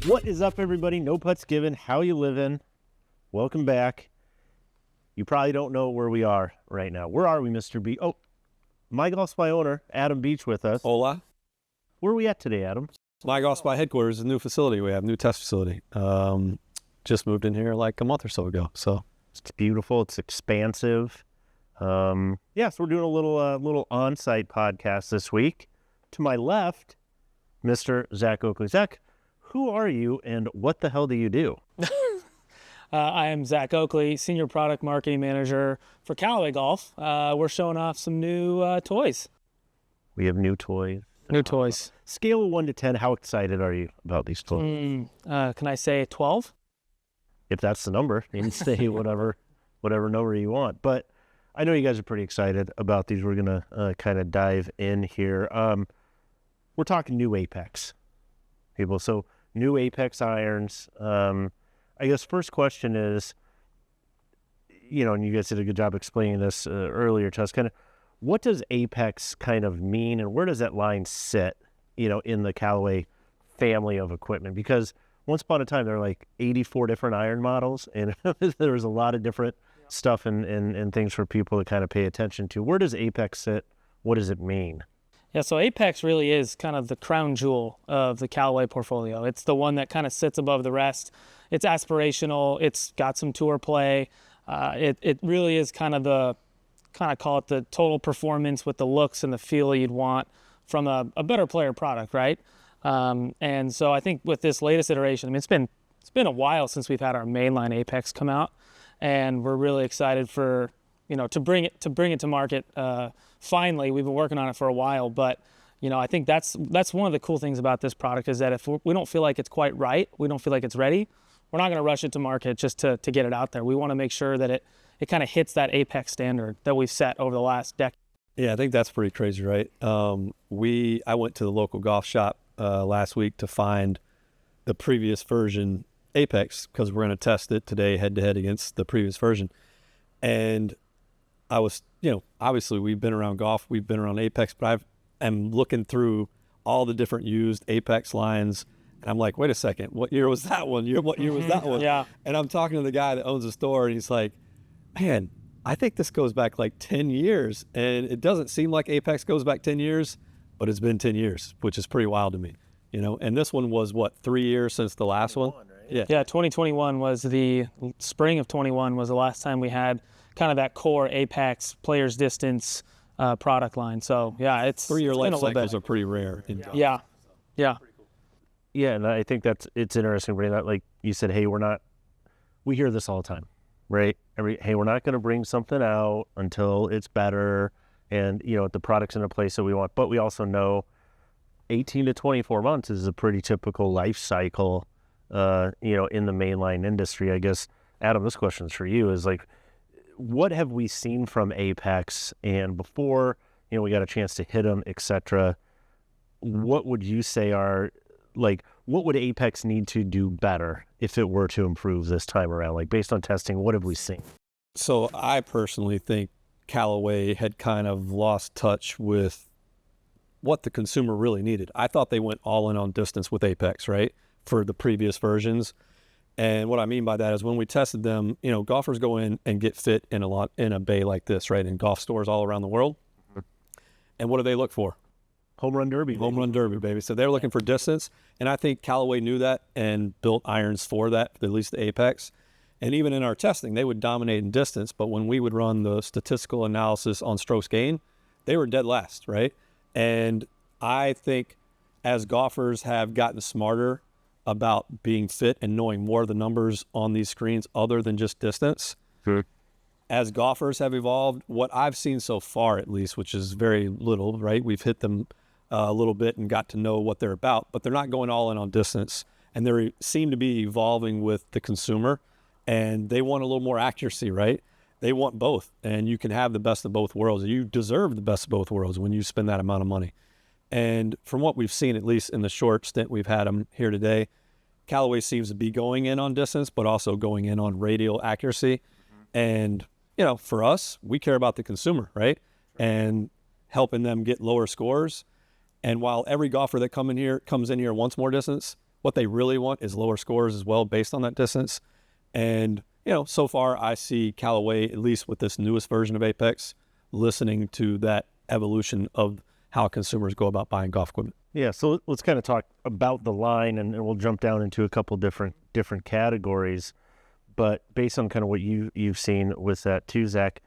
What is up, everybody? No putts given. How you living? Welcome back. You probably don't know where we are right now. Where are we, Mr. B? Oh, My Golf Spy owner, Adam Beach, with us. Hola. Where are we at today, Adam? My Golf Spy headquarters is a new facility. We have a new test facility. Just moved in here like a month or so ago. So it's beautiful. It's expansive. So we're doing a little on-site podcast this week. To my left, Mr. Zach Oakley. Zach, who are you and what the hell do you do? I am Zach Oakley, Senior Product Marketing Manager for Callaway Golf. We're showing off some new toys. We have new toys. New toys. Scale of 1 to 10, how excited are you about these toys? Can I say 12? If that's the number, you can say whatever number you want. But I know you guys are pretty excited about these. We're going to kind of dive in here. We're talking new Apex, people. So new Apex irons. I guess first question is, and you guys did a good job explaining this earlier to us, kind of what does Apex kind of mean and where does that line sit, in the Callaway family of equipment? Because once upon a time, there were like 84 different iron models and there was a lot of different stuff and things for people to kind of pay attention to. Where does Apex sit? What does it mean? Yeah, so Apex really is kind of the crown jewel of the Callaway portfolio. It's the one that kind of sits above the rest. It's aspirational. It's got some tour play. It really is call it the total performance with the looks and the feel you'd want from a better player product, right? And so I think with this latest iteration, it's been a while since we've had our mainline Apex come out, and we're really excited for to bring it to market. Finally, we've been working on it for a while, but I think that's one of the cool things about this product is that if we don't feel like it's quite right, we don't feel like it's ready, we're not going to rush it to market just to get it out there. We want to make sure that it kind of hits that Apex standard that we've set over the last decade. yeah, I think that's pretty crazy, right? I went to the local golf shop last week to find the previous version Apex because we're going to test it today head to head against the previous version. And I was, obviously we've been around golf, we've been around Apex, but I'm looking through all the different used Apex lines. And I'm like, wait a second, what year was that one? What year was that one? Yeah. And I'm talking to the guy that owns the store and he's like, man, I think this goes back like 10 years. And it doesn't seem like Apex goes back 10 years, but it's been 10 years, which is pretty wild to me, And this one was 3 years since the last one? Right? Yeah, 2021 was the spring of 21 was the last time we had kind of that core Apex players distance product line. So yeah, it's 3-year life cycles are pretty rare in golf. Yeah. Yeah, and I think it's interesting, bringing that, like you said, hey, we hear this all the time, right? Hey, we're not going to bring something out until it's better and, the product's in a place that we want. But we also know 18 to 24 months is a pretty typical life cycle, in the mainline industry. I guess, Adam, this question is for you, is like, what have we seen from Apex? And before, we got a chance to hit them, et cetera, what would you say what would Apex need to do better if it were to improve this time around? Like, based on testing, what have we seen? So I personally think Callaway had kind of lost touch with what the consumer really needed. I thought they went all in on distance with Apex, right, for the previous versions. And what I mean by that is when we tested them, golfers go in and get fit in a bay like this, right, in golf stores all around the world. Mm-hmm. And what do they look for? Home run derby. Home run derby, baby. So they're looking for distance. And I think Callaway knew that and built irons for that, at least the Apex. And even in our testing, they would dominate in distance. But when we would run the statistical analysis on strokes gain, they were dead last, right? And I think as golfers have gotten smarter about being fit and knowing more of the numbers on these screens other than just distance, as golfers have evolved, what I've seen so far at least, which is very little, right? We've hit them a little bit and got to know what they're about, but they're not going all in on distance. And they seem to be evolving with the consumer, and they want a little more accuracy, right? They want both, and you can have the best of both worlds. You deserve the best of both worlds when you spend that amount of money. And from what we've seen, at least in the short stint we've had them here today, Callaway seems to be going in on distance, but also going in on radial accuracy. Mm-hmm. And, for us, we care about the consumer, right? Sure. And helping them get lower scores. And while every golfer that comes in here wants more distance, what they really want is lower scores as well based on that distance. And, so far I see Callaway, at least with this newest version of Apex, listening to that evolution of how consumers go about buying golf equipment. Yeah, so let's kind of talk about the line, and we'll jump down into a couple different categories. But based on kind of what you've seen with that too, Zach,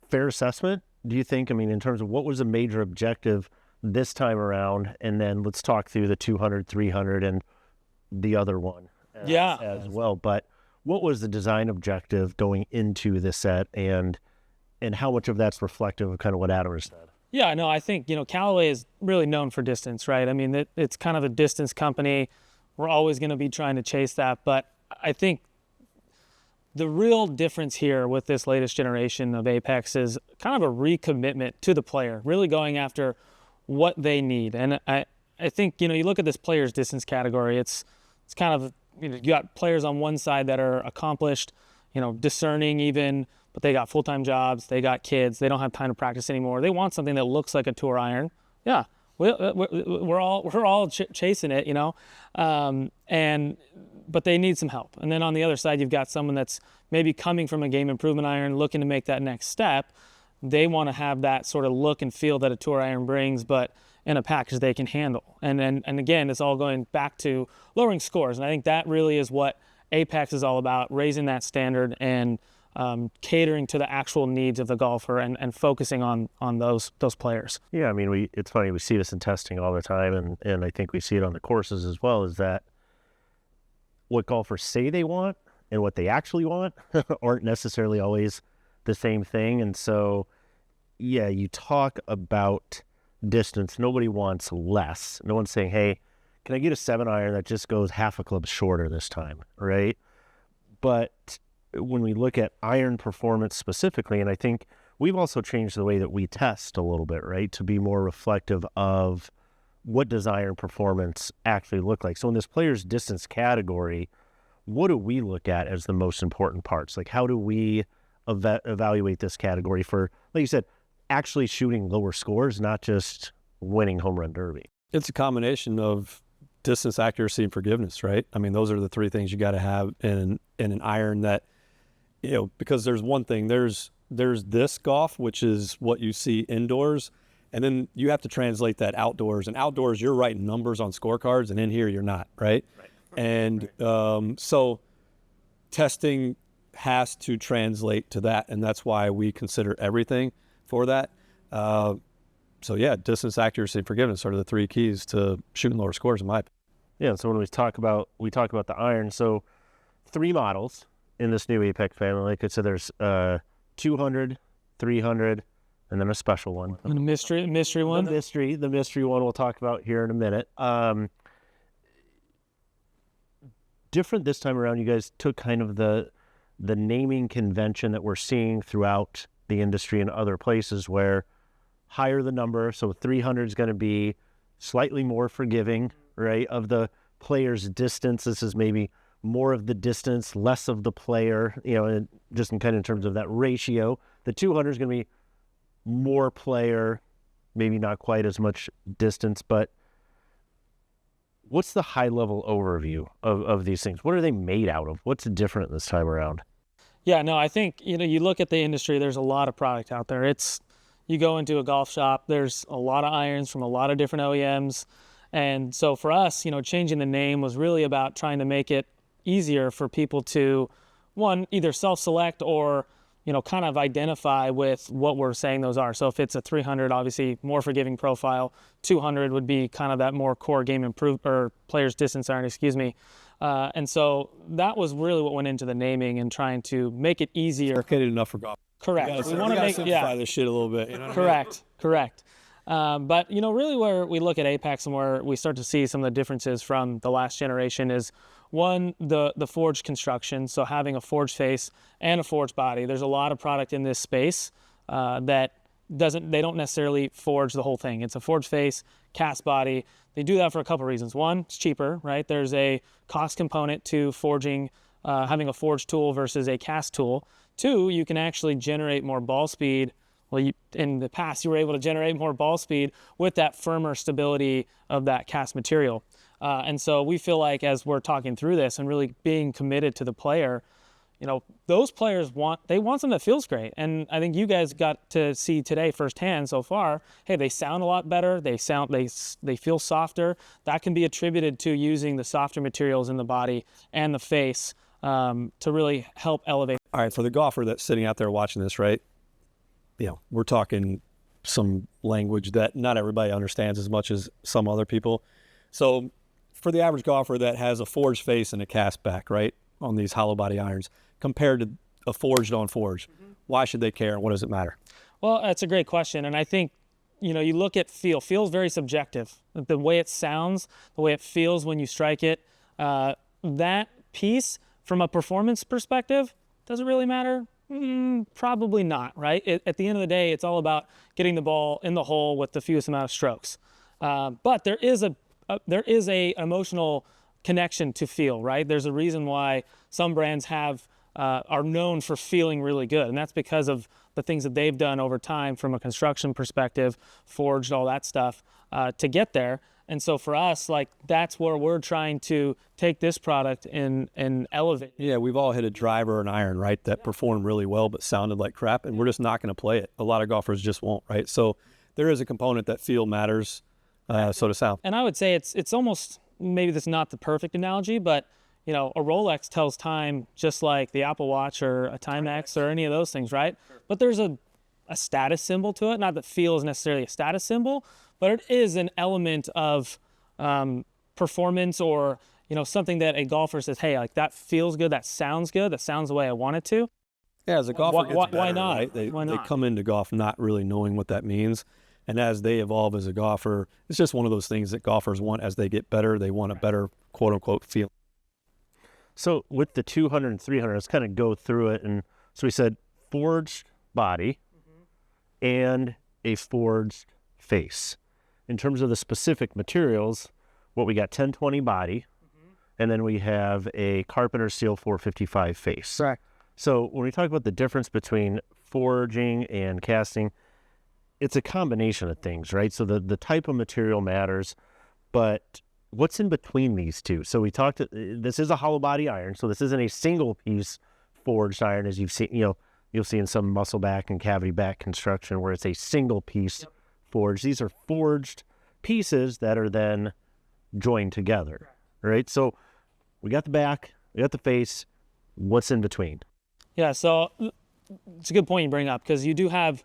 fair assessment, do you think? I mean, in terms of what was a major objective this time around, and then let's talk through the 200, 300, and the other one as well. But what was the design objective going into this set, and how much of that's reflective of kind of what Adam has said? Yeah, no, I think, Callaway is really known for distance, right? I mean, it's kind of a distance company. We're always going to be trying to chase that. But I think the real difference here with this latest generation of Apex is kind of a recommitment to the player, really going after what they need. And I think, you look at this player's distance category, it's kind of, you got players on one side that are accomplished, discerning even, but they got full-time jobs, they got kids, they don't have time to practice anymore. They want something that looks like a tour iron. Yeah, we're all chasing it, but they need some help. And then on the other side, you've got someone that's maybe coming from a game improvement iron, looking to make that next step. They want to have that sort of look and feel that a tour iron brings, but in a package they can handle. And again, it's all going back to lowering scores. And I think that really is what Apex is all about, raising that standard and catering to the actual needs of the golfer and focusing on those players. Yeah, I mean, it's funny, we see this in testing all the time, and I think we see it on the courses as well, is that what golfers say they want and what they actually want aren't necessarily always the same thing. And so, yeah, you talk about distance. Nobody wants less. No one's saying, hey, can I get a 7-iron that just goes half a club shorter this time, right? But when we look at iron performance specifically, and I think we've also changed the way that we test a little bit, right, to be more reflective of what does iron performance actually look like. So in this player's distance category, what do we look at as the most important parts? Like, how do we evaluate this category for, like you said, actually shooting lower scores, not just winning home run derby? It's a combination of distance, accuracy, and forgiveness, right? I mean, those are the three things you got to have in an iron that, because there's one thing, there's this golf, which is what you see indoors, and then you have to translate that outdoors. And outdoors, you're writing numbers on scorecards, and in here, you're not, right? And so testing has to translate to that, and that's why we consider everything for that. So yeah, distance, accuracy, and forgiveness are the three keys to shooting lower scores, in my opinion. Yeah, so when we talk about the iron, so 3 models in this new Apex family. Like I said, there's 200, 300, and then a special one. And a mystery one. The mystery one we'll talk about here in a minute. Different this time around, you guys took kind of the naming convention that we're seeing throughout the industry and other places, where higher the number, so 300 is going to be slightly more forgiving, right, of the player's distance. This is maybe more of the distance, less of the player, and just in kind of in terms of that ratio. The 200 is going to be more player, maybe not quite as much distance. But what's the high-level overview of these things? What are they made out of? What's different this time around? Yeah, no, I think, you look at the industry, there's a lot of product out there. You go into a golf shop, there's a lot of irons from a lot of different OEMs. And so for us, changing the name was really about trying to make it easier for people to, one, either self-select or, kind of identify with what we're saying those are. So if it's a 300, obviously more forgiving profile, 200 would be kind of that more core game or player's distance iron, and so that was really what went into the naming and trying to make it easier. Complicated enough for golf. Correct. We want to simplify this shit a little bit. Correct. But, really where we look at Apex and where we start to see some of the differences from the last generation is, one, the forged construction. So having a forged face and a forged body. There's a lot of product in this space that they don't necessarily forge the whole thing. It's a forged face, cast body. They do that for a couple of reasons. One, it's cheaper, right? There's a cost component to forging, having a forged tool versus a cast tool. Two, you can actually generate more ball speed. Well, in the past, you were able to generate more ball speed with that firmer stability of that cast material. And so we feel like as we're talking through this and really being committed to the player, those players want something that feels great. And I think you guys got to see today firsthand so far, hey, they sound a lot better. They feel softer. That can be attributed to using the softer materials in the body and the face to really help elevate. All right, for the golfer that's sitting out there watching this, right? We're talking some language that not everybody understands as much as some other people. So for the average golfer that has a forged face and a cast back, right, on these hollow body irons, compared to a forged on forged, why should they care and what does it matter? Well, that's a great question. And I think, you look at feel. Feel's very subjective. The way it sounds, the way it feels when you strike it, that piece from a performance perspective, does it really matter? Probably not, right? At the end of the day, it's all about getting the ball in the hole with the fewest amount of strokes. But there is a emotional connection to feel, right? There's a reason why some brands are known for feeling really good, and that's because of the things that they've done over time from a construction perspective, forged, all that stuff, to get there. And so for us, that's where we're trying to take this product and elevate. Yeah, we've all hit a driver or an iron, right, that performed really well but sounded like crap, and we're just not going to play it. A lot of golfers just won't, right? So there is a component that feel matters, so to sound. And I would say it's almost, maybe that's not the perfect analogy, but a Rolex tells time just like the Apple Watch or a Timex or any of those things, right? But there's a status symbol to it. Not that feel is necessarily a status symbol, but it is an element of performance, or something that a golfer says, hey, that feels good, that sounds the way I want it to. Yeah, as a golfer gets better, why not? right? They Why not? come into golf not really knowing what that means. And as they evolve as a golfer, it's just one of those things that golfers want as they get better. They want a better, quote unquote, feel. So with the 200 and 300, let's kind of go through it. And so we said forged body and a forged face. In terms of the specific materials, what we got 1020 body, and then we have a Carpenter Seal 455 face. Correct. So when we talk about the difference between forging and casting, it's a combination of things, right? So the type of material matters, but what's in between these two? So we talked, this is a hollow body iron, so this isn't a single piece forged iron as you've seen, you'll see in some muscle back and cavity back construction where it's a single piece forged. These are forged pieces that are then joined together, right? So we got the back, we got the face, what's in between? Yeah, so it's a good point you bring up, because you do have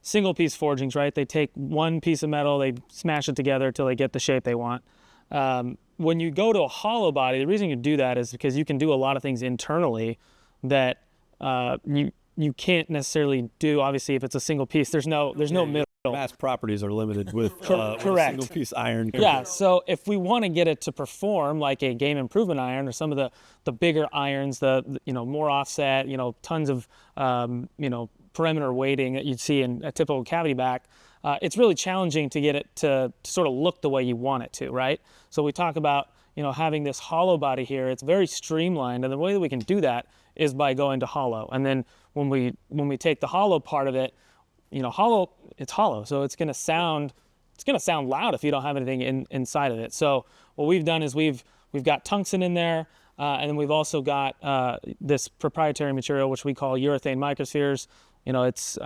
single piece forgings, right? They take one piece of metal, they smash it together till they get the shape they want. When you go to a hollow body, the reason you do that is because you can do a lot of things internally that you can't necessarily do. Obviously, if it's a single piece, there's no middle. Mass properties are limited with a Correct. single piece iron. Yeah, so if we want to get it to perform like a game improvement iron or some of the bigger irons, the more offset, tons of perimeter weighting that you'd see in a typical cavity back, it's really challenging to get it to sort of look the way you want it to, right? So we talk about having this hollow body here. It's very streamlined, and the way that we can do that is by going to hollow. And then when we take the hollow part of it, hollow, it's hollow, so it's going to sound loud if you don't have anything inside of it. So what we've done is we've got tungsten in there, and then we've also got this proprietary material which we call urethane microspheres. It's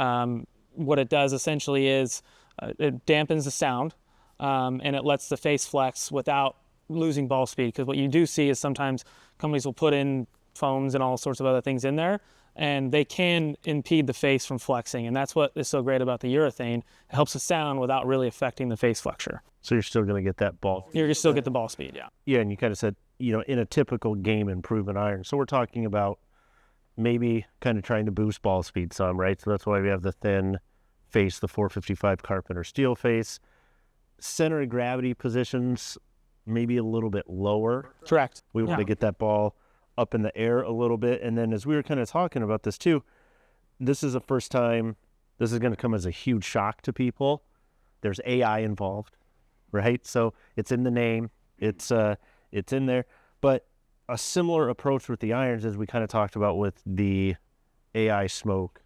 what it does essentially is it dampens the sound, and it lets the face flex without losing ball speed. Because what you do see is sometimes companies will put in foams and all sorts of other things in there, and they can impede the face from flexing. And that's what is so great about the urethane. It helps the sound without really affecting the face flexure. So you're still going to get that ball. You're going to still get the ball speed, yeah. Yeah, and you kind of said, in a typical game improvement iron. So we're talking about maybe kind of trying to boost ball speed some, right? So that's why we have the thin face, the 455 Carpenter steel face. Center of gravity positions maybe a little bit lower. Correct. We want to get that ball up in the air a little bit. And then as we were kind of talking about this too, this is the first time, this is going to come as a huge shock to people. There's AI involved, right? So it's in the name, it's in there. But a similar approach with the irons as we kind of talked about with the AI smoke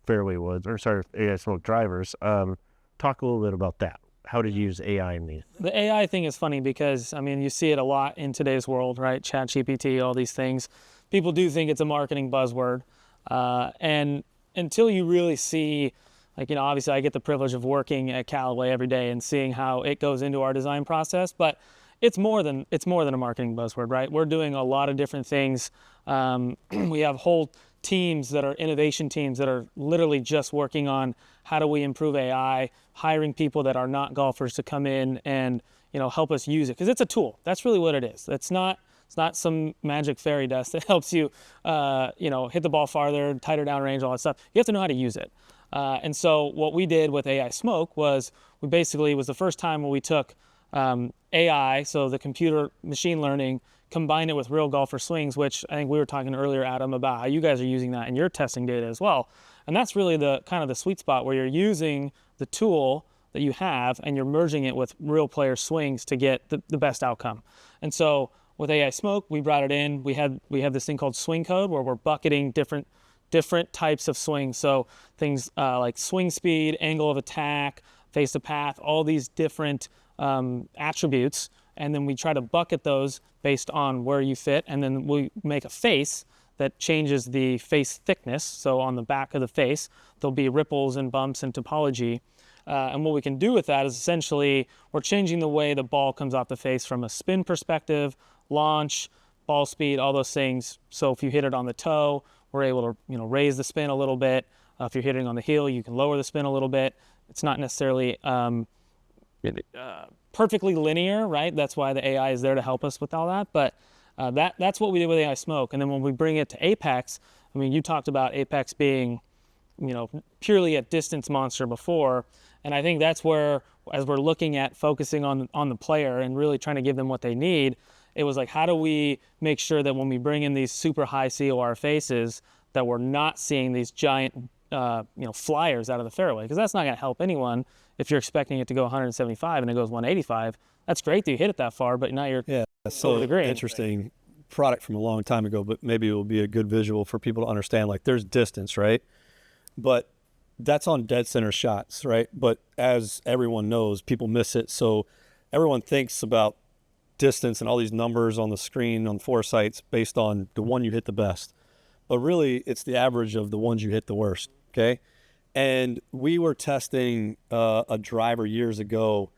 fairway woods, AI smoke drivers. Talk a little bit about that. how did you use AI in these? The AI thing is funny because, I mean, you see it a lot in today's world, right? ChatGPT, all these things. People do think it's a marketing buzzword. And until you really see, like, you know, obviously I get the privilege of working at Callaway every day and seeing how it goes into our design process, but it's more than a marketing buzzword, right? We're doing a lot of different things. We have whole teams that are innovation teams that are literally just working on how do we improve AI, hiring people that are not golfers to come in and, you know, help us use it, because it's a tool. That's really what it is. It's not some magic fairy dust that helps you, you know, hit the ball farther, tighter down range, all that stuff. You have to know how to use it. And so what we did with AI Smoke was it was the first time when we took AI, so the computer machine learning, combine it with real golfer swings, which I think we were talking earlier, Adam, about how you guys are using that in your testing data as well. And that's really the kind of the sweet spot where you're using the tool that you have and you're merging it with real player swings to get the best outcome. And so with AI Smoke, we brought it in. We have this thing called swing code where we're bucketing different types of swings. So things like swing speed, angle of attack, face to path, all these different attributes. And then we try to bucket those based on where you fit. And then we make a face that changes the face thickness. So on the back of the face, there'll be ripples and bumps and topology. And what we can do with that is essentially we're changing the way the ball comes off the face from a spin perspective, launch, ball speed, all those things. So if you hit it on the toe, we're able to, you know, raise the spin a little bit. If you're hitting on the heel, you can lower the spin a little bit. It's not necessarily perfectly linear, right? That's why the AI is there to help us with all that. But that's what we did with AI Smoke. And then when we bring it to Apex, I mean, you talked about Apex being, you know, purely a distance monster before. And I think that's where, as we're looking at focusing on the player and really trying to give them what they need, it was like, how do we make sure that when we bring in these super high COR faces, that we're not seeing these giant, you know, flyers out of the fairway? Because that's not going to help anyone if you're expecting it to go 175 and it goes 185. That's great that you hit it that far, but now you're so the green. Interesting product from a long time ago, but maybe it will be a good visual for people to understand. Like, there's distance, right? But that's on dead center shots, right? But as everyone knows, people miss it. So everyone thinks about distance and all these numbers on the screen on foresights based on the one you hit the best. But really, it's the average of the ones you hit the worst, okay? And we were testing a driver years ago,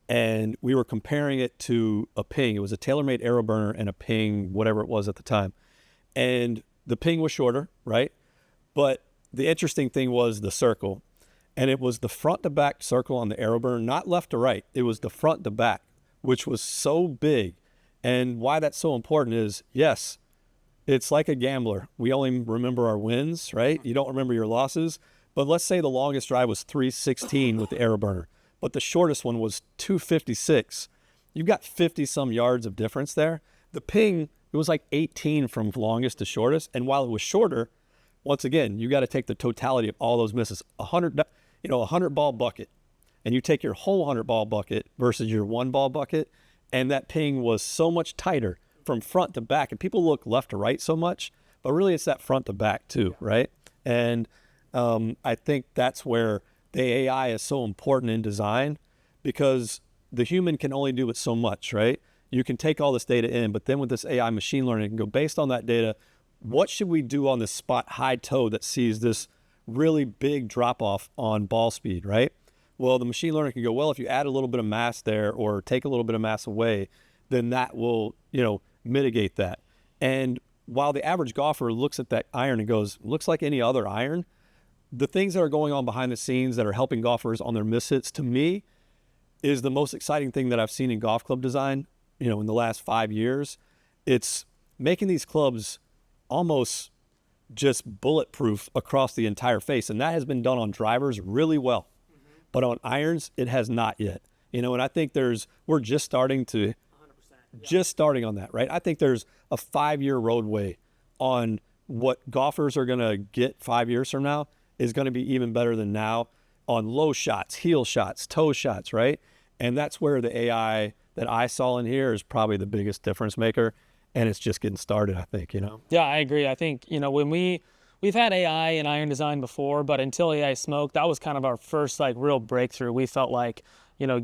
and we were comparing it to a ping. It was a TaylorMade Aero Burner and a ping, whatever it was at the time. And the ping was shorter, right? But the interesting thing was the circle. And it was the front to back circle on the Aero Burner, not left to right. It was the front to back, which was so big. And why that's so important is, yes, it's like a gambler. We only remember our wins, right? You don't remember your losses. But let's say the longest drive was 316 with the Aero Burner, but the shortest one was 256. You've got 50 some yards of difference there. The ping, it was like 18 from longest to shortest. And while it was shorter, once again, you got to take the totality of all those misses. 100 ball bucket, and you take your whole 100 ball bucket versus your one ball bucket, and that ping was so much tighter from front to back. And people look left to right so much, but really it's that front to back too, right? And I think that's where the AI is so important in design, because the human can only do it so much, right? You can take all this data in, but then with this AI machine learning, it can go based on that data, what should we do on this spot high toe that sees this really big drop off on ball speed, right? Well, the machine learning can go, well, if you add a little bit of mass there or take a little bit of mass away, then that will, you know, mitigate that. And while the average golfer looks at that iron and goes, looks like any other iron, the things that are going on behind the scenes that are helping golfers on their miss hits, to me, is the most exciting thing that I've seen in golf club design, you know, in the last 5 years. It's making these clubs almost just bulletproof across the entire face. And that has been done on drivers really well. Mm-hmm. But on irons, it has not yet. You know, and I think we're just starting to, just starting on that, right? I think there's a 5-year roadway on what golfers are going to get 5 years from now is going to be even better than now on low shots, heel shots, toe shots, right? And that's where the AI that I saw in here is probably the biggest difference maker. And it's just getting started, I think, you know? Yeah, I agree. I think, you know, when we've had AI in iron design before, but until AI Smoke, that was kind of our first like real breakthrough. We felt like,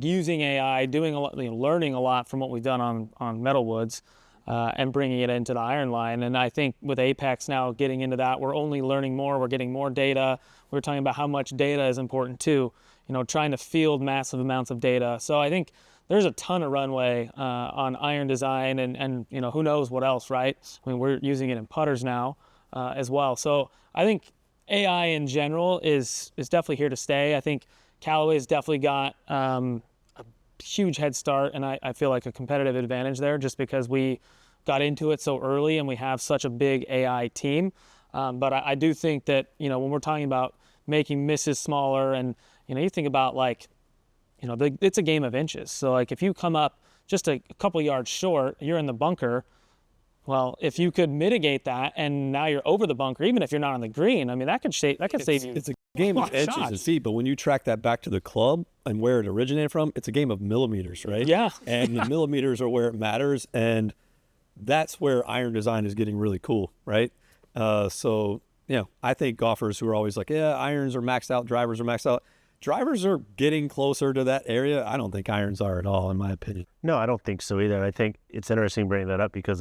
using AI, doing a lot, learning a lot from what we've done on metal woods, and bringing it into the iron line. And I think with Apex now getting into that, we're only learning more. We're getting more data. We're talking about how much data is important too. Trying to field massive amounts of data. So I think there's a ton of runway on iron design, and who knows what else, right? I mean, we're using it in putters now as well. So I think AI in general is definitely here to stay. I think Callaway's definitely got a huge head start, and I feel like a competitive advantage there just because we got into it so early and we have such a big AI team. But I do think that, when we're talking about making misses smaller, and, you think about it's a game of inches. So if you come up just a couple yards short, you're in the bunker. Well, if you could mitigate that and now you're over the bunker, even if you're not on the green, I mean, that could save you. It's a game of inches and feet, but when you track that back to the club and where it originated from, it's a game of millimeters, right? Yeah. And the millimeters are where it matters, and that's where iron design is getting really cool, right? So, I think golfers who are always like, yeah, irons are maxed out, drivers are maxed out. Drivers are getting closer to that area. I don't think irons are at all, in my opinion. No, I don't think so either. I think it's interesting bringing that up because,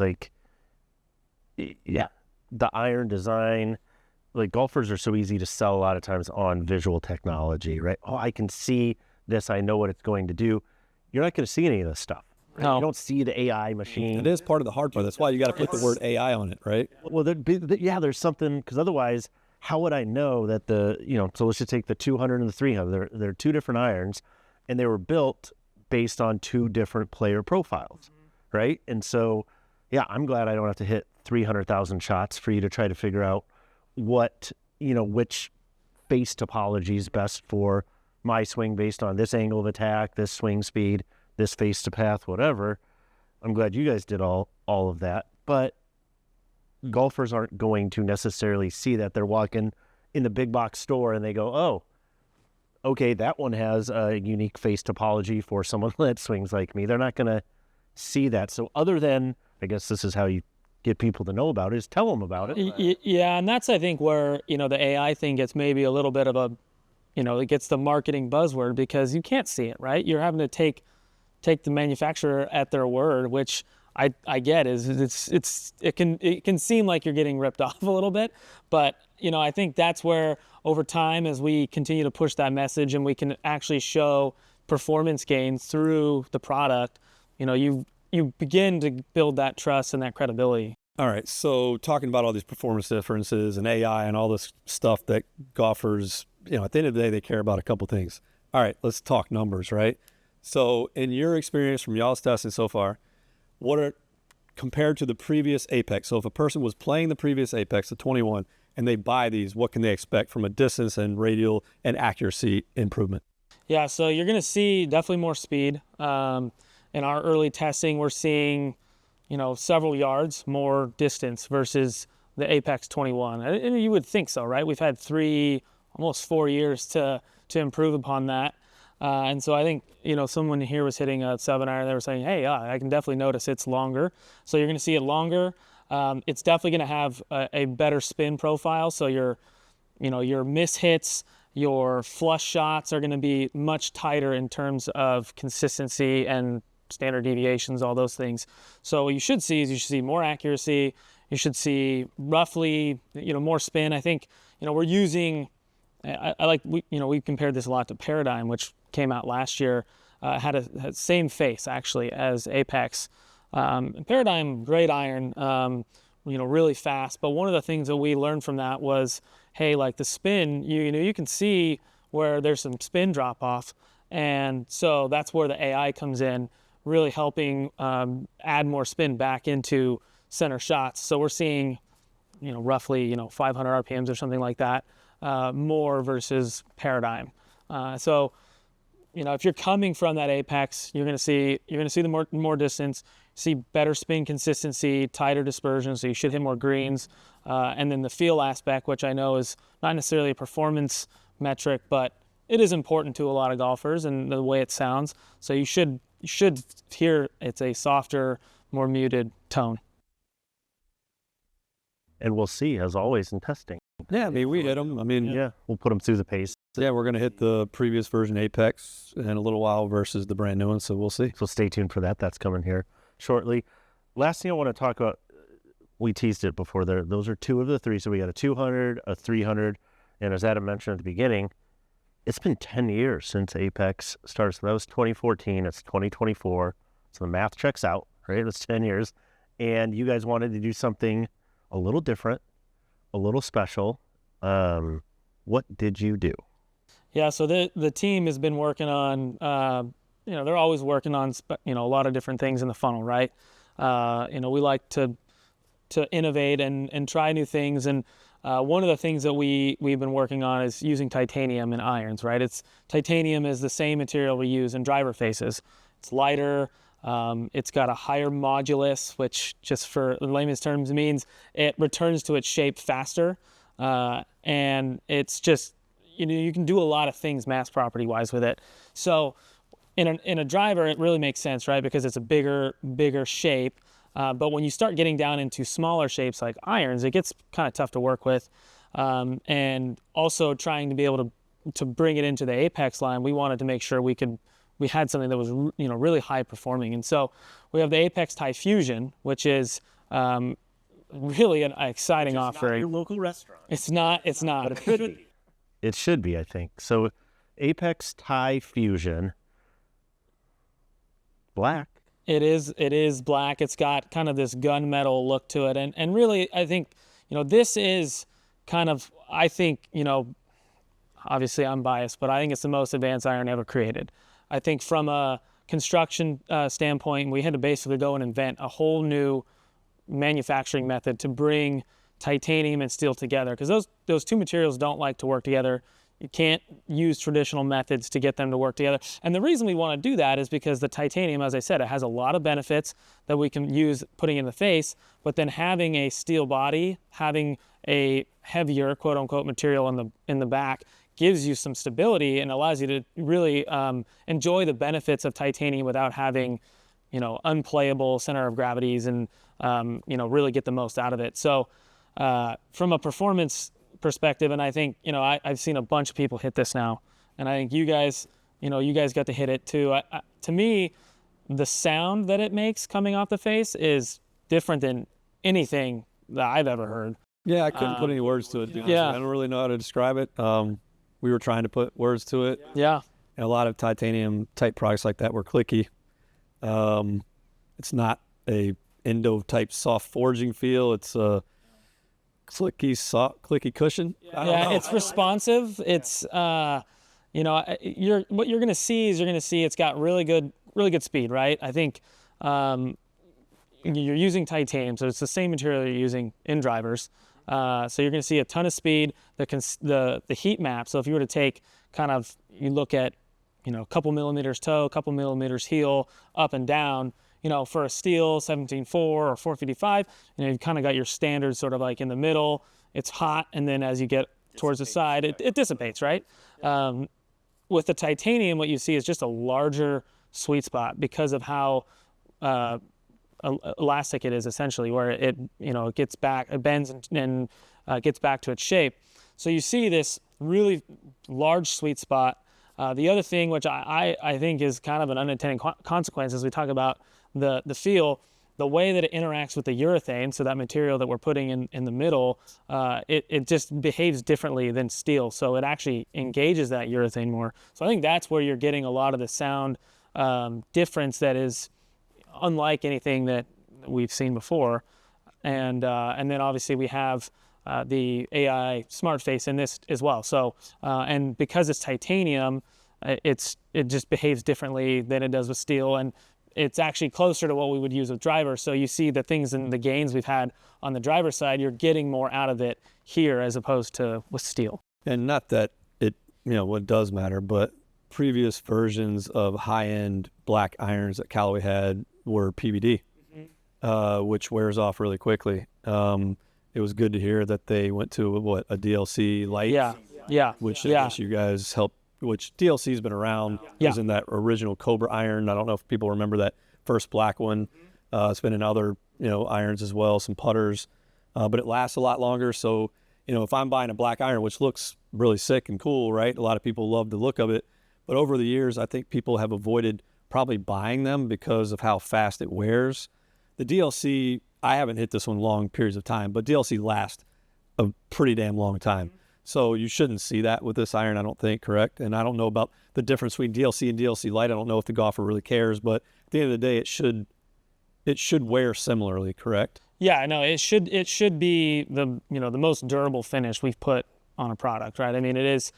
the iron design, golfers are so easy to sell a lot of times on visual technology, right? Oh, I can see this. I know what it's going to do. You're not going to see any of this stuff. Right? No. You don't see the AI machine. It is part of the hard part. That's why you got to put the word AI on it, right? Well, there's something, because otherwise, how would I know that so let's just take the 200 and the 300. They're two different irons, and they were built based on two different player profiles, right? And so, I'm glad I don't have to hit 300,000 shots for you to try to figure out what, which face topology is best for my swing based on this angle of attack, this swing speed, this face to path, whatever. I'm glad you guys did all of that. But golfers aren't going to necessarily see that. They're walking in the big box store and they go, oh, okay, that one has a unique face topology for someone that swings like me. They're not going to see that. So other than, I guess this is how you get people to know about it, is tell them about it. Yeah, and that's, I think, where, the AI thing gets maybe a little bit of a, it gets the marketing buzzword because you can't see it, right? You're having to take the manufacturer at their word, which I get it can seem like you're getting ripped off a little bit, but I think that's where over time, as we continue to push that message and we can actually show performance gains through the product, you begin to build that trust and that credibility. All right, so talking about all these performance differences and AI and all this stuff that golfers, at the end of the day, they care about a couple things. All right, let's talk numbers, right? So in your experience from y'all's testing so far, what are, compared to the previous Apex, so if a person was playing the previous Apex, the 21, and they buy these, what can they expect from a distance and radial and accuracy improvement? Yeah, so you're going to see definitely more speed. In our early testing, we're seeing, several yards more distance versus the Apex 21. And you would think so, right? We've had almost 4 years to improve upon that. And so I think, someone here was hitting a 7-iron. They were saying, hey, I can definitely notice it's longer. So you're going to see it longer. It's definitely going to have a better spin profile. So your miss hits, your flush shots are going to be much tighter in terms of consistency and standard deviations, all those things. So what you should see more accuracy. You should see roughly, more spin. I think, we're using, we compared this a lot to Paradigm, which came out last year, had a same face actually as Apex. Paradigm, great iron, really fast. But one of the things that we learned from that was, hey, the spin, you can see where there's some spin drop off. And so that's where the AI comes in, really helping add more spin back into center shots. So we're seeing, roughly, 500 RPMs or something like that, more versus Paradigm. So, if you're coming from that Apex, you're going to see the more distance, see better spin consistency, tighter dispersion. So you should hit more greens, and then the feel aspect, which I know is not necessarily a performance metric, but it is important to a lot of golfers and the way it sounds. So you should hear it's a softer, more muted tone. and we'll see, as always, in testing. Yeah, I mean, we hit them. I mean, Yeah, we'll put them through the pace. yeah, we're going to hit the previous version Apex in a little while versus the brand new one, so we'll see. So stay tuned for that. That's coming here shortly. Last thing I want to talk about, we teased it before there. Those are 2 of the 3. So we got a 200, a 300, and as Adam mentioned at the beginning, it's been 10 years since Apex started. So that was 2014. It's 2024. So the math checks out, right? It's 10 years. And you guys wanted to do something a little different, a little special. What did you do? Yeah, so the team has been working on, they're always working on, a lot of different things in the funnel, right? We like to innovate and try new things. And one of the things that we've been working on is using titanium in irons, right? Titanium is the same material we use in driver faces. It's lighter. It's got a higher modulus, which just for layman's terms means it returns to its shape faster. And it's just, you can do a lot of things mass property wise with it. So in a driver, it really makes sense, right? Because it's a bigger shape. But when you start getting down into smaller shapes like irons, it gets kind of tough to work with. And also trying to be able to bring it into the Apex line, we wanted to make sure we had something that was really high performing. And so we have the Apex Tie Fusion, which is really an exciting offering. Not your local restaurant. It's not. But it should be. It should be, I think. So Apex Tie Fusion, black. It is black. It's got kind of this gunmetal look to it. And really, I think, this is kind of, obviously I'm biased, but I think it's the most advanced iron ever created. I think from a construction standpoint, we had to basically go and invent a whole new manufacturing method to bring titanium and steel together, because those 2 materials don't like to work together. You can't use traditional methods to get them to work together. And the reason we want to do that is because the titanium, as I said, it has a lot of benefits that we can use putting in the face, but then having a steel body, having a heavier quote unquote material in the back gives you some stability and allows you to really enjoy the benefits of titanium without having, unplayable center of gravities and, really get the most out of it. So from a performance perspective, and I think, I've seen a bunch of people hit this now, and I think you guys got to hit it too. To me, the sound that it makes coming off the face is different than anything that I've ever heard. Yeah, I couldn't put any words to it. Yeah. I don't really know how to describe it. We were trying to put words to it. Yeah. And a lot of titanium type products like that were clicky. It's not a endo type soft forging feel. It's a clicky cushion. Yeah, it's responsive. It's what you're going to see it's got really good speed, right? I think you're using titanium, so it's the same material you're using in drivers. So you're going to see a ton of speed. The heat map. So if you were to take you look at a couple millimeters toe, a couple millimeters heel, up and down. For a steel 17.4 or 455, you've kind of got your standard sort of like in the middle. It's hot, and then as you get towards the side, it dissipates, right? With the titanium, what you see is just a larger sweet spot because of how elastic it is, essentially, where it gets back, it bends and gets back to its shape. So you see this really large sweet spot. The other thing, which I think is kind of an unintended consequence, as we talk about the feel, the way that it interacts with the urethane, so that material that we're putting in the middle, it just behaves differently than steel. So it actually engages that urethane more. So I think that's where you're getting a lot of the sound difference that is unlike anything that we've seen before. And then obviously we have the AI smart face in this as well. So and because it's titanium, it just behaves differently than it does with steel, and it's actually closer to what we would use with driver. So you see the things and the gains we've had on the driver side, you're getting more out of it here as opposed to with steel. And not that it, what does matter, but previous versions of high-end black irons that Callaway had were PVD, which wears off really quickly. It was good to hear that they went to a DLC light. Yeah. Which I guess you guys helped. Which DLC's been around. It was in that original Cobra iron. I don't know if people remember that first black one. It's been in other irons as well, some putters. but it lasts a lot longer. So, if I'm buying a black iron, which looks really sick and cool, right? A lot of people love the look of it. But over the years, I think people have avoided probably buying them because of how fast it wears. The DLC, I haven't hit this one long periods of time, but DLC lasts a pretty damn long time. So you shouldn't see that with this iron, I don't think, correct? And I don't know about the difference between DLC and DLC Light. I don't know if the golfer really cares, but at the end of the day, it should wear similarly, correct? Yeah, no, it should be the the most durable finish we've put on a product, right? I mean, it is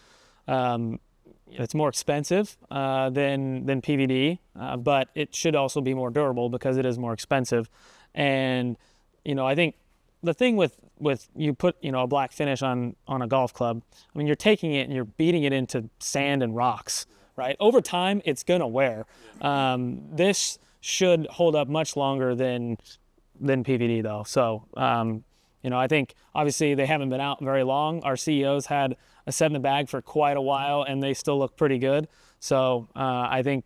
it's more expensive than PVD, but it should also be more durable because it is more expensive. And I think the thing with you put a black finish on a golf club, I mean, you're taking it and you're beating it into sand and rocks, right? Over time, it's gonna wear. This should hold up much longer than PVD though. So I think obviously they haven't been out very long. Our CEOs had a set in the bag for quite a while and they still look pretty good. So I think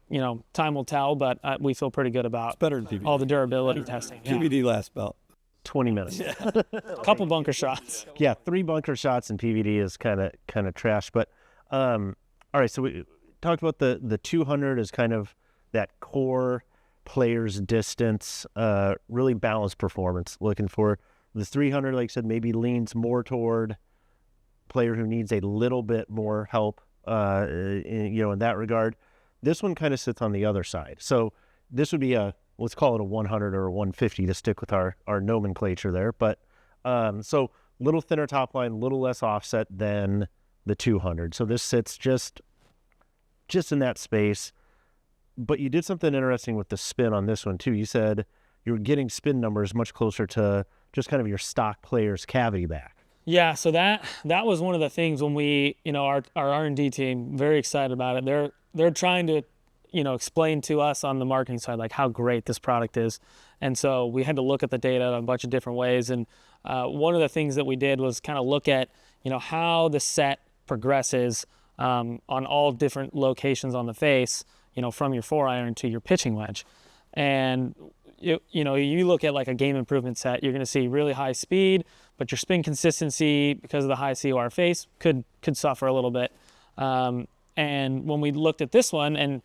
time will tell, but we feel pretty good about It's better than PVD. all the durability testing. Yeah. PVD lasts about 20 minutes. A couple bunker shots. Yeah, 3 bunker shots in PVD is kind of trash. But all right, so we talked about the 200 as kind of that core player's distance, really balanced performance. Looking for the 300, like I said, maybe leans more toward player who needs a little bit more help, in that regard. This one kind of sits on the other side. So this would be let's call it a 100 or a 150 to stick with our nomenclature there. But so little thinner top line, little less offset than the 200. So this sits just in that space. But you did something interesting with the spin on this one too. You said you were getting spin numbers much closer to just kind of your stock player's cavity back. Yeah, so that was one of the things when we, our R&D team, very excited about it. They're trying to, explain to us on the marketing side like how great this product is, and so we had to look at the data in a bunch of different ways. And one of the things that we did was kind of look at, how the set progresses on all different locations on the face, from your 4-iron to your pitching wedge, and you look at like a game improvement set, you're going to see really high speed, but your spin consistency because of the high COR face could suffer a little bit. And when we looked at this one, and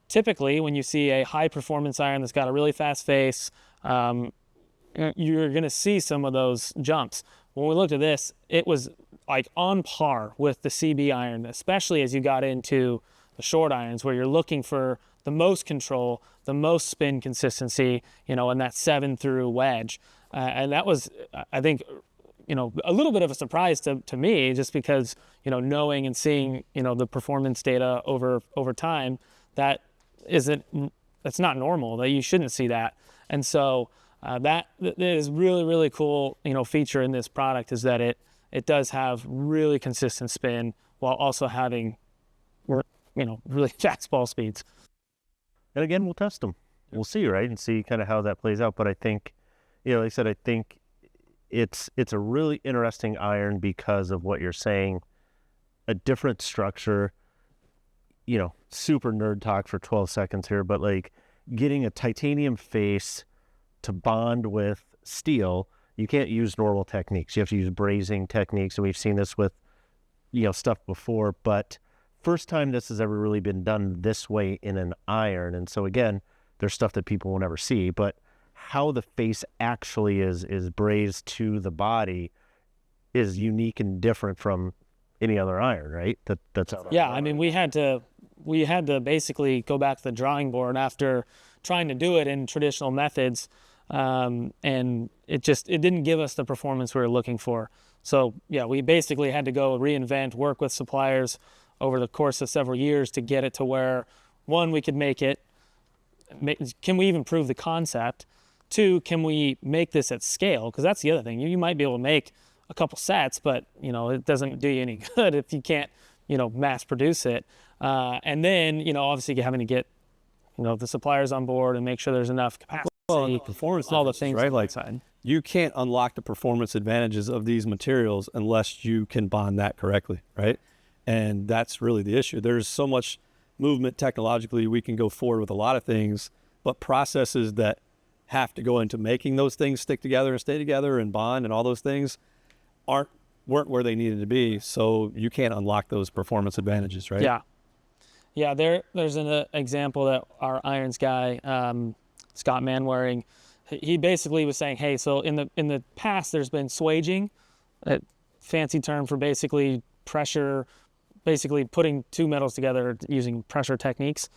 typically when you see a high performance iron that's got a really fast face, you're going to see some of those jumps. When we looked at this, it was like on par with the CB iron, especially as you got into the short irons where you're looking for the most control, the most spin consistency, in that 7 through wedge. And that was, I think, a little bit of a surprise to me, just because, knowing and seeing, the performance data over time, that's not normal, that you shouldn't see that. And so that is really, really cool, feature in this product, is that it does have really consistent spin while also having, really fast ball speeds. And again, we'll test them. We'll see, right, and see kind of how that plays out. But I think, like I said, I think it's a really interesting iron because of what you're saying. A different structure, super nerd talk for 12 seconds here, but like getting a titanium face to bond with steel, you can't use normal techniques. You have to use brazing techniques, and we've seen this with, stuff before, but first time this has ever really been done this way in an iron. And so again, there's stuff that people will never see, but how the face actually is brazed to the body is unique and different from any other iron, right? That's how. Yeah, I mean, we had to basically go back to the drawing board after trying to do it in traditional methods, and it didn't give us the performance we were looking for. So yeah, we basically had to go reinvent, work with suppliers over the course of several years to get it to where, one, we could can we even prove the concept? 2, can we make this at scale? Because that's the other thing. You might be able to make a couple sets, but it doesn't do you any good if you can't mass produce it. And then obviously having to get the suppliers on board and make sure there's enough capacity. Well, the performance, all the things, right? Like inside. You can't unlock the performance advantages of these materials unless you can bond that correctly, right? And that's really the issue. There's so much movement technologically. We can go forward with a lot of things, but processes that have to go into making those things stick together and stay together and bond and all those things weren't where they needed to be. So you can't unlock those performance advantages, right? Yeah. There's an example that our irons guy, Scott Manwaring, he basically was saying, hey, so in the past there's been swaging, a fancy term for basically pressure, basically putting two metals together using pressure techniques.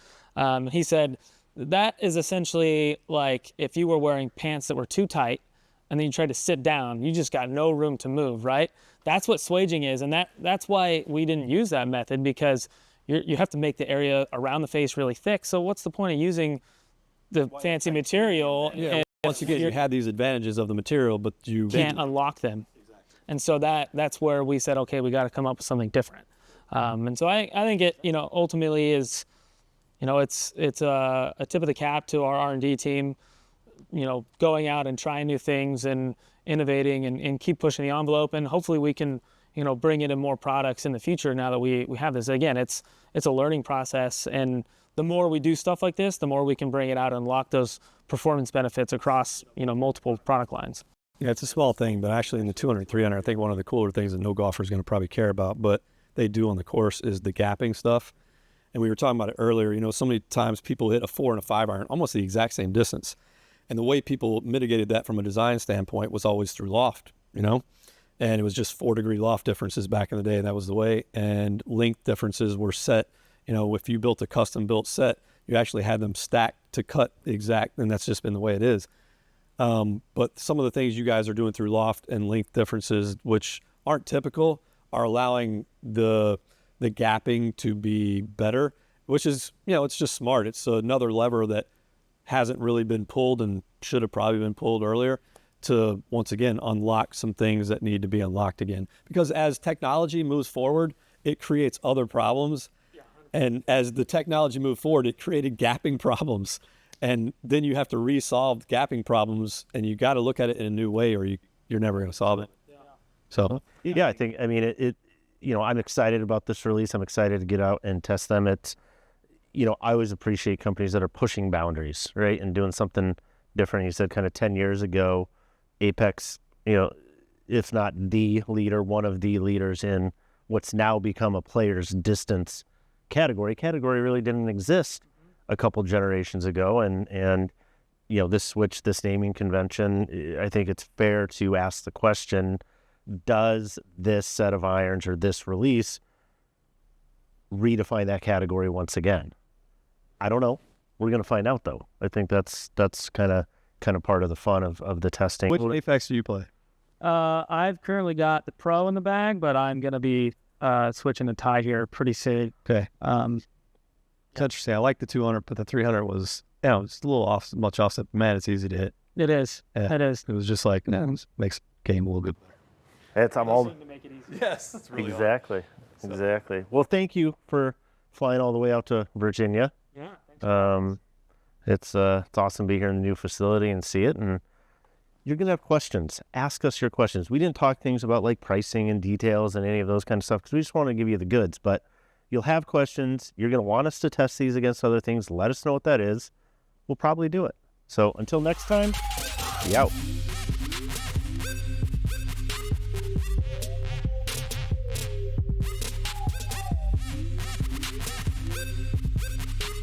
He said that is essentially like if you were wearing pants that were too tight and then you tried to sit down, you just got no room to move, right? That's what swaging is, and that's why we didn't use that method, because you have to make the area around the face really thick. So what's the point of using the fancy material? Yeah. Once again, you had these advantages of the material, but you can't unlock them. Exactly. And so that's where we said, okay, we got to come up with something different. And so I think it, ultimately is, it's a tip of the cap to our R&D team, going out and trying new things and innovating and keep pushing the envelope. And hopefully we can, bring in more products in the future now that we have this. Again, it's a learning process. And the more we do stuff like this, the more we can bring it out and unlock those performance benefits across, multiple product lines. Yeah, it's a small thing, but actually in the 200, 300, I think one of the cooler things that no golfer is going to probably care about, but they do on the course, is the gapping stuff. And we were talking about it earlier. So many times people hit a 4 and a 5 iron, almost the exact same distance. And the way people mitigated that from a design standpoint was always through loft, and it was just 4-degree loft differences back in the day. And that was the way. And length differences were set. If you built a custom built set, you actually had them stacked to cut exact, and that's just been the way it is. But some of the things you guys are doing through loft and length differences, which aren't typical, are allowing the gapping to be better, which is, it's just smart. It's another lever that hasn't really been pulled and should have probably been pulled earlier to, once again, unlock some things that need to be unlocked again. Because as technology moves forward, it creates other problems. And as the technology moved forward, it created gapping problems. And then you have to resolve gapping problems, and you got to look at it in a new way, or you're never going to solve it. So, yeah, I'm excited about this release. I'm excited to get out and test them. It's, I always appreciate companies that are pushing boundaries, right? And doing something different. You said kind of 10 years ago, Apex, if not the leader, one of the leaders in what's now become a player's distance category. Category really didn't exist a couple generations ago. And this switch, this naming convention, I think it's fair to ask the question, does this set of irons or this release redefine that category once again? I don't know. We're going to find out, though. I think that's kind of part of the fun of the testing. Which Apex do you play? I've currently got the Pro in the bag, but I'm going to be switching to Tie here pretty soon. Okay. It's interesting. I like the 200, but the 300 was, it's a little much offset. Man, it's easy to hit. It is. Yeah. It is. It was just like, it makes the game a little bit better. I'm all to make it easy. Yes, that's really exactly. Well, thank you for flying all the way out to Virginia. Yeah. Thanks. It's awesome to be here in the new facility and see it. And you're gonna have questions. Ask us your questions. We didn't talk things about like pricing and details and any of those kind of stuff because we just want to give you the goods. But you'll have questions. You're gonna want us to test these against other things. Let us know what that is. We'll probably do it. So until next time, be out.